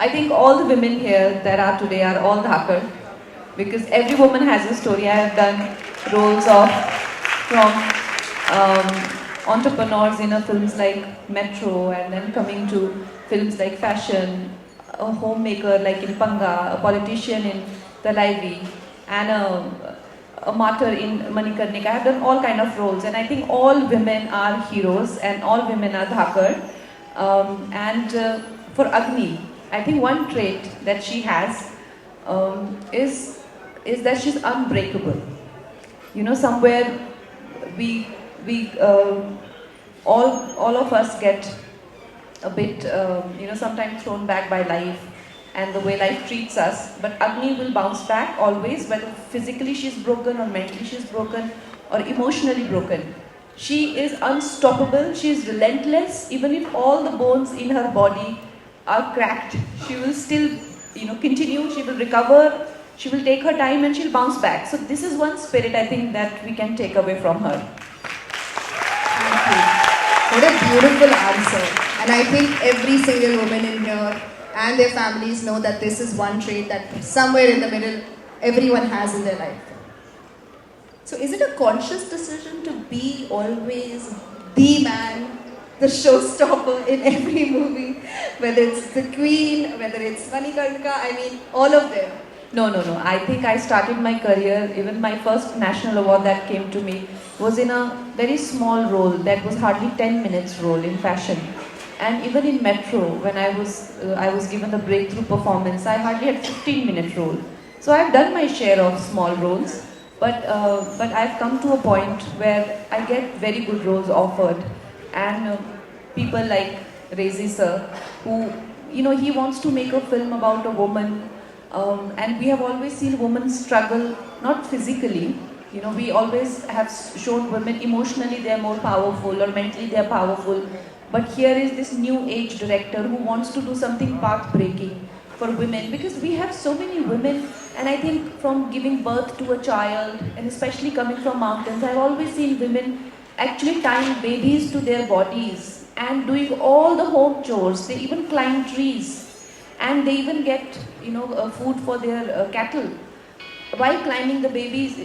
I think all the women here that are today are all Dhaakad because every woman has a story. I have done roles of from entrepreneurs in films like Metro, and then coming to films like Fashion, a homemaker like in Panga, a politician in Talaivi, and a martyr in Manikarnika. I have done all kind of roles, and I think all women are heroes and all women are Dhaakad. And for Agni, I think one trait that she has is that she's unbreakable. You know, somewhere we all of us get a bit sometimes thrown back by life and the way life treats us, but Agni will bounce back always, whether physically she's broken or mentally she's broken or emotionally broken. She is unstoppable, she is relentless. Even if all the bones in her body are cracked, she will still continue, she will recover, she will take her time and she'll bounce back. So this is one spirit I think that we can take away from her. Thank you. What a beautiful answer. And I think every single woman in here and their families know that this is one trait that somewhere in the middle everyone has in their life. So is it a conscious decision to be always the man, the showstopper in every movie? Whether it's the Queen, whether it's Manikarnika, I mean all of them. No. I think I started my career, even my first national award that came to me was in a very small role that was hardly 10 minutes role in Fashion. And even in Metro, when I was given the breakthrough performance, I hardly had 15-minute role. So I've done my share of small roles, but I've come to a point where I get very good roles offered, and people like Rezi sir, who he wants to make a film about a woman. And we have always seen women struggle, not physically. We always have shown women emotionally they are more powerful or mentally they are powerful. But here is this new age director who wants to do something path-breaking for women, because we have so many women, and I think from giving birth to a child, and especially coming from mountains, I've always seen women actually tying babies to their bodies and doing all the home chores. They even climb trees. And they even get, food for their cattle. While climbing the babies,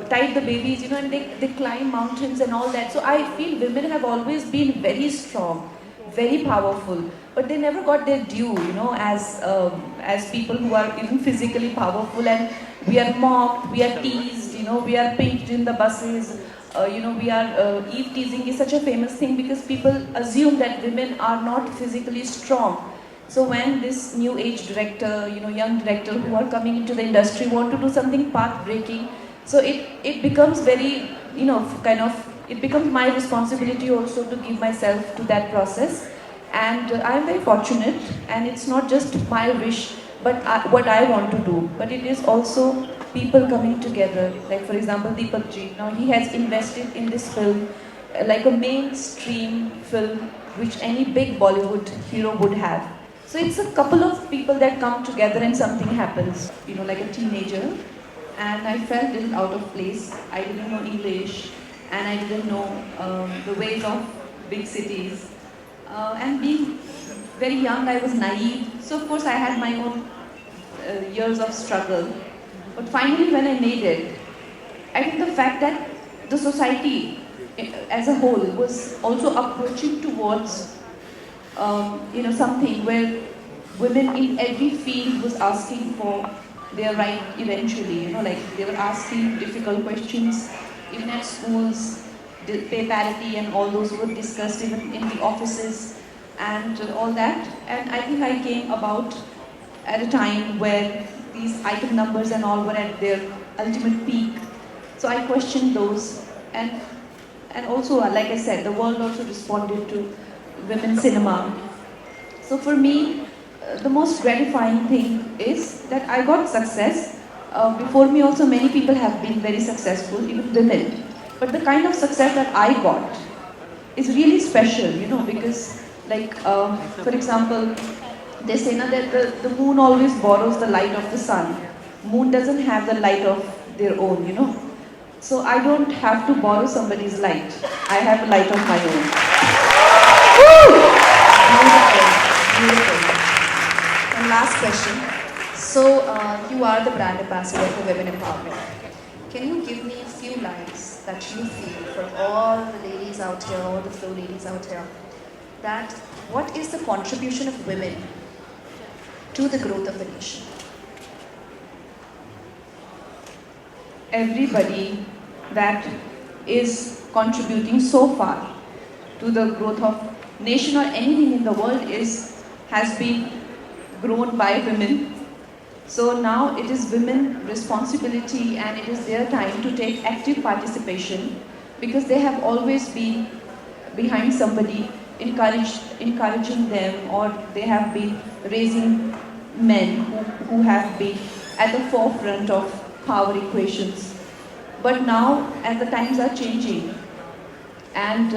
tied the babies, and they climb mountains and all that. So I feel women have always been very strong, very powerful, but they never got their due, as people who are even physically powerful, and we are mocked, we are teased, we are pinched in the buses. We are, Eve teasing is such a famous thing because people assume that women are not physically strong. So when this new age director, young director who are coming into the industry want to do something path-breaking, so it becomes very, it becomes my responsibility also to give myself to that process. And I'm very fortunate, and it's not just my wish, but what I want to do, but it is also people coming together. Like for example, Deepak Ji, now he has invested in this film, like a mainstream film, which any big Bollywood hero would have. So it's a couple of people that come together and something happens, like a teenager. And I felt a little out of place. I didn't know English, and I didn't know the ways of big cities. And being very young, I was naive. So of course I had my own years of struggle. But finally when I made it, I think the fact that the society as a whole was also approaching towards something where women in every field was asking for their right eventually, like they were asking difficult questions, even at schools, pay parity and all those were discussed even in the offices and all that. And I think I came about at a time where these item numbers and all were at their ultimate peak. So I questioned those, and also, like I said, the world also responded to women's cinema. So for me, the most gratifying thing is that I got success. Before me also many people have been very successful, even women. But the kind of success that I got is really special, because like, for example, they say now that the moon always borrows the light of the sun. Moon doesn't have the light of their own, So I don't have to borrow somebody's light. I have a light of my own. Woo! Beautiful. Beautiful. one last question. So, you are the brand ambassador for women empowerment. Can you give me a few lines that you feel for all the ladies out here, all the flow ladies out here, that what is the contribution of women to the growth of the nation? Everybody that is contributing so far to the growth of nation or anything in the world has been grown by women. So now it is women's responsibility and it is their time to take active participation, because they have always been behind somebody, encouraging them, or they have been raising men who have been at the forefront of power equations. But now, as the times are changing and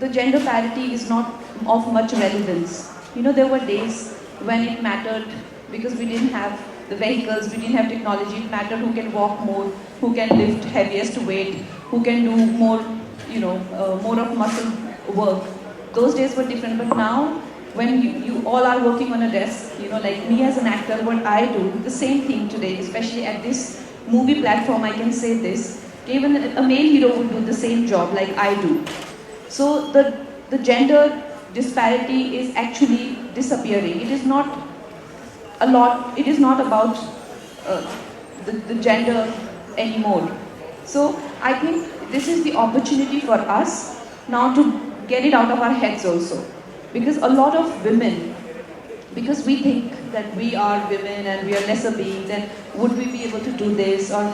the gender parity is not of much relevance. You know, there were days when it mattered because we didn't have the vehicles, we didn't have technology. It mattered who can walk more, who can lift heaviest weight, who can do more, more of muscle work. Those days were different, but now when you all are working on a desk, like me as an actor, what I do, the same thing today, especially at this movie platform, I can say this, even a male hero would do the same job like I do. So the gender disparity is actually disappearing. It is not about the gender anymore. So I think this is the opportunity for us now to get it out of our heads also. Because a lot of women, because we think that we are women and we are lesser beings and would we be able to do this, or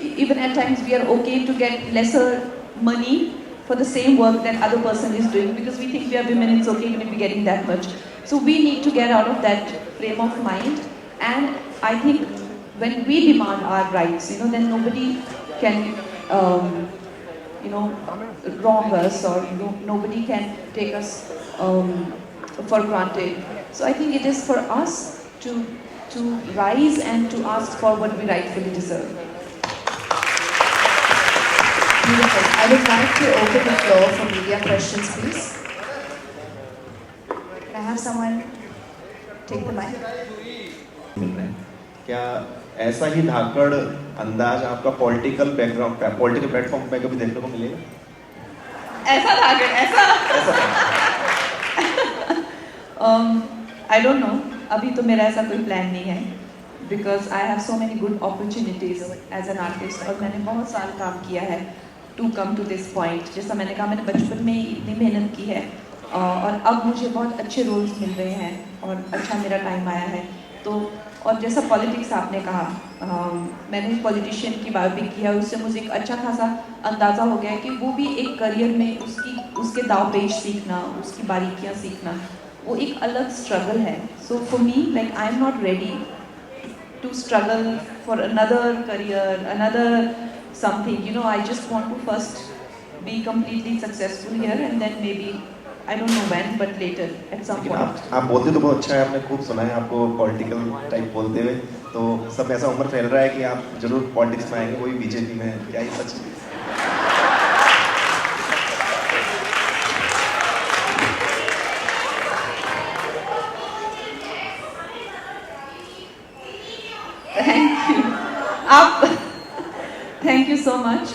even at times we are okay to get lesser money for the same work that other person is doing, because we think we are women, it's okay even if we're getting that much. So we need to get out of that frame of mind, and I think when we demand our rights, then nobody can wrong us, or nobody can take us for granted. So I think it is for us to rise and to ask for what we rightfully deserve. Beautiful. I would like to open the floor for media questions, please. Can I have someone take the mic? क्या ऐसा ही धाकड़ अंदाज आपका political background पे, political platform पे कभी देखने को मिलेगा? ऐसा धाकड़, ऐसा I don't know. अभी तो मेरा ऐसा कोई प्लान नहीं है, because I have so many good opportunities as an artist, और मैंने बहुत साल काम किया है to come to this point. जैसा मैंने कहा, मैंने बचपन में इतनी मेहनत की है और अब मुझे बहुत अच्छे रोल्स मिल रहे हैं और अच्छा मेरा टाइम आया है. तो और जैसा पॉलिटिक्स आपने कहा, मैंने एक पॉलिटिशियन की बायोपिक किया, उससे मुझे एक अच्छा खासा अंदाज़ा हो गया कि वो भी एक करियर में उसके दाव पेच सीखना, उसकी बारीकियाँ सीखना, वो एक अलग स्ट्रगल है. So for me, like I am not ready to struggle for another career, another something. I just want to first be completely successful here, and then maybe, I don't know when, but later at some point. आप बोलते तो बहुत अच्छा है, आपने खूब सुना है आपको पॉलिटिकल टाइप बोलते हुए, तो सब ऐसा उम्र फैल रहा है कि आप जरूर पॉलिटिक्स में आएंगे, वही बीजेपी में. क्या ही सच? Thank you. Thank you so much.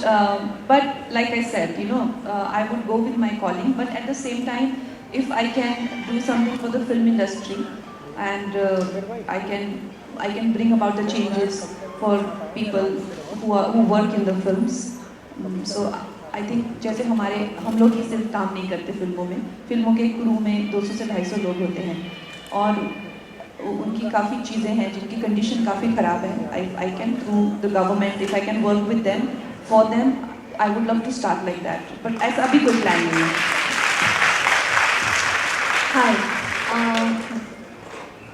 But like I said, I would go with my calling. But at the same time, if I can do something for the film industry, and I can bring about the changes for people who work in the films. So I think जैसे हम लोग ही सिर्फ काम नहीं करते फिल्मों के crew में 200 से 250 लोग होते हैं, और उनकी काफ़ी चीज़ें हैं जिनकी कंडीशन काफ़ी ख़राब है. I can through the government, if I can work with them, for them, I would love to start like that. But ऐसा अभी कोई प्लान नहीं है.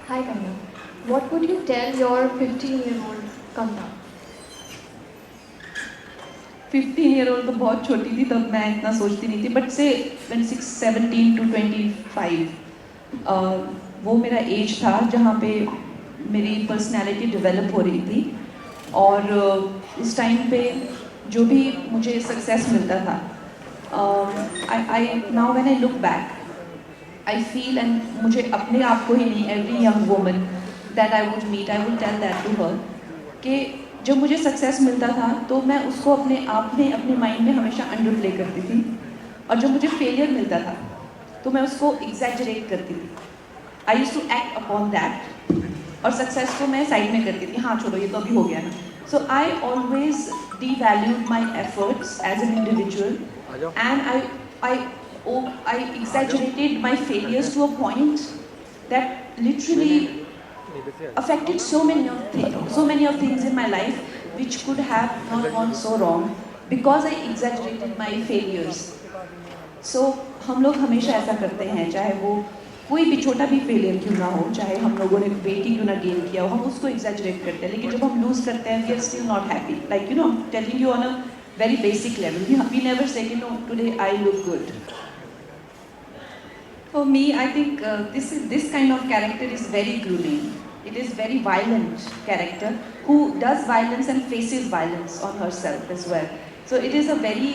Hi Kangana. What would you tell your 15-year-old Kangana? 15-year-old तो बहुत छोटी थी, तब मैं इतना सोचती नहीं थी. But say when 17 to 25, वो मेरा एज था जहाँ पे मेरी पर्सनैलिटी डेवलप हो रही थी, और इस टाइम पे जो भी मुझे सक्सेस मिलता था, now when I look back, I feel and मुझे अपने आप को ही नहीं, every young woman that I would meet, I would tell that to her कि जब मुझे सक्सेस मिलता था तो मैं उसको अपने आप में, अपने माइंड में हमेशा अंडर प्ले करती थी, और जब मुझे फेलियर मिलता था तो मैं उसको एग्जैजरेट करती थी. I use to act upon that, और सक्सेस को मैं साइड में करती थी, हाँ छोड़ो ये तो अभी हो गया ना. So I always devalued my efforts as an individual, and I exaggerated my failures to a point that literally affected so many of things in my life which could have not gone so wrong because I exaggerated my failures. So हम लोग हमेशा ऐसा करते हैं, चाहे वो कोई भी छोटा भी फेलियर क्यों ना हो, चाहे हम लोगों ने वेट ही क्यों ना गेन किया हो, हम उसको एग्जैजरेट करते हैं. लेकिन जब हम लूज करते हैं, we are still not happy. Like you know, telling you on a very basic level, we never say no today I look good. For me, I think this kind of character is very grueling. It is very violent character who does violence and faces violence on herself as well. So it is a very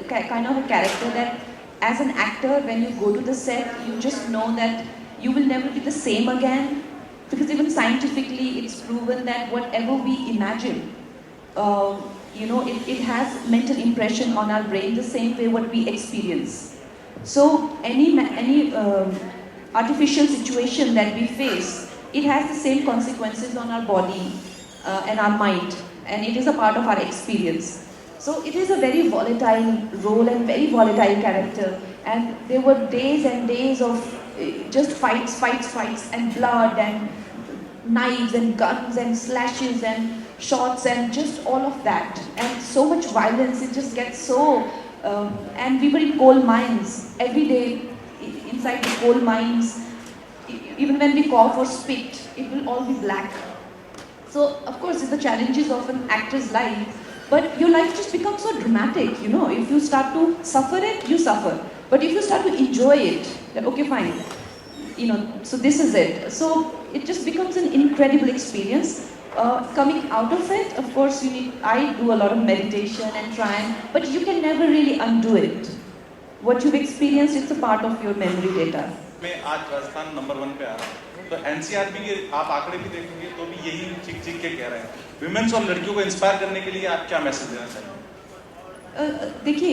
kind of a character that, as an actor, when you go to the set, you just know that you will never be the same again, because even scientifically it's proven that whatever we imagine, it has mental impression on our brain the same way what we experience. So any artificial situation that we face, it has the same consequences on our body and our mind, and it is a part of our experience. So it is a very volatile role and very volatile character, and there were days and days of just fights and blood and knives and guns and slashes and shots and just all of that, and so much violence. It just gets so and we were in coal mines every day, inside the coal mines. Even when we call for spit, it will all be black. So of course it's the challenges of an actor's life, but your life just becomes so dramatic, if you start to suffer it, you suffer. But if you start to enjoy it, then okay, fine, so this is it. So it just becomes an incredible experience. Coming out of it, of course, I do a lot of meditation and trying, but you can never really undo it. What you've experienced, it's a part of your memory data. मैं आज Rajasthan number 1 पे आ रहा हूँ, तो NCRB के आप आंकड़े भी देखेंगे तो भी यही चीख के कह रहे हैं. विमेन्स और लड़कियों को इंस्पायर करने के लिए आप क्या मैसेज देना चाहेंगे? देखिए,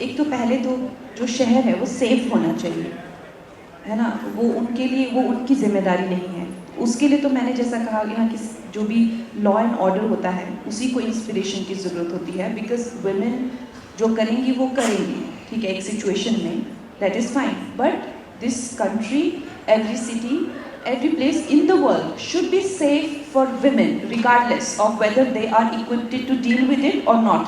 एक तो पहले तो जो शहर है वो सेफ होना चाहिए, है ना. वो उनके लिए, वो उनकी जिम्मेदारी नहीं है. उसके लिए तो मैंने जैसा कहा, यहाँ की जो भी लॉ एंड ऑर्डर होता है उसी को इंस्पिरेशन की ज़रूरत होती है. बिकॉज वुमेन जो करेंगी वो करेंगी, ठीक है, एक सिचुएशन में, that is fine. But this country, every city, every place in the world should be safe for women, regardless of whether they are equipped to deal with it or not.